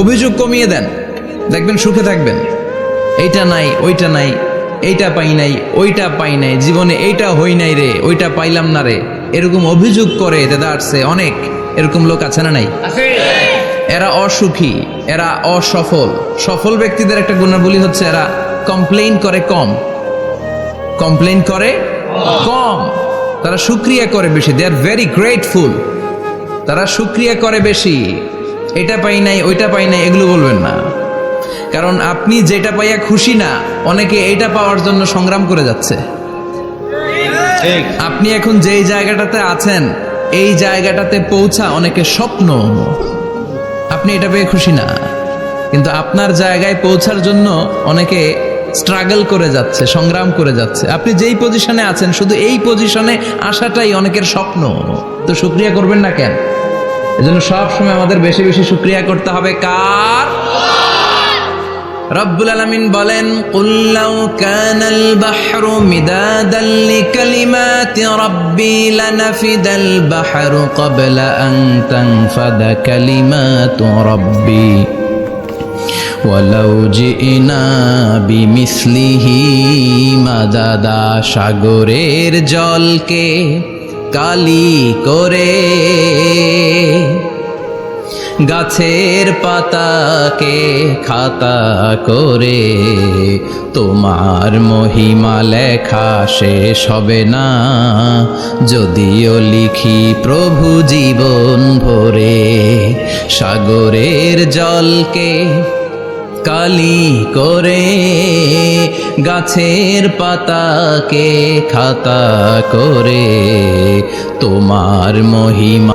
অভিযোগ কমিয়ে দেন, দেখবেন সুখে থাকবেন। এইটা নাই, ওইটা নাই, এইটা পাই নাই, ওইটা পাই নাই, জীবনে এইটা হই নাই রে, ওইটা পাইলাম না রে, এরকম অভিযোগ করে দেদারসে অনেক এরকম লোক আছে না নাই? এরা অসুখী, এরা অসফল। সফল ব্যক্তিদের একটা গুণাবলী হচ্ছে এরা কমপ্লেইন করে কম, কমপ্লেইন করে কম, তারা শুকরিয়া করে বেশি। দে আর ভেরি গ্রেটফুল, তারা শুকরিয়া করে বেশি। এটা পাই নাই, ওইটা পাই নাই এগুলো বলবেন না, কারণ আপনি যেটা পাইয়া খুশি না, অনেকে এইটা পাওয়ার জন্য সংগ্রাম করে যাচ্ছে। আপনি এখন যেই জায়গাটাতে আছেন, এই জায়গাটাতে পৌঁছা অনেকের স্বপ্ন। আপনি এটা পেয়ে খুশি না, কিন্তু আপনার জায়গায় পৌঁছার জন্য অনেকে স্ট্রাগল করে যাচ্ছে, সংগ্রাম করে যাচ্ছে। আপনি যেই পজিশনে আছেন, শুধু এই পজিশনে আসাটাই অনেকের স্বপ্ন। তো শুকরিয়া করবেন না কেন? এজন্য সব সময় আমাদের বেশি বেশি শুকরিয়া করতে হবে কার? রব্বুল আলামিন বলেন, কুল লাউ কানাল বাহরু মিদাদান লিকালিমাতি রাব্বি লানাফিদাল বাহরু ক্বাবলা আন তানফাদা কালিমাতু রাব্বি ওয়ালাউ জিনা বিমিসলিহি মাদাদা। সাগরের জলকে কালি করে, গাছের পাতাকে খাতা করে, তোমার মহিমা লেখা শেষ হবে না, যদিও লিখি প্রভু জীবন ভরে। সাগরের জলকে কালি করে, গাছের পাতাকে খাতা করে, তোমার মহিমা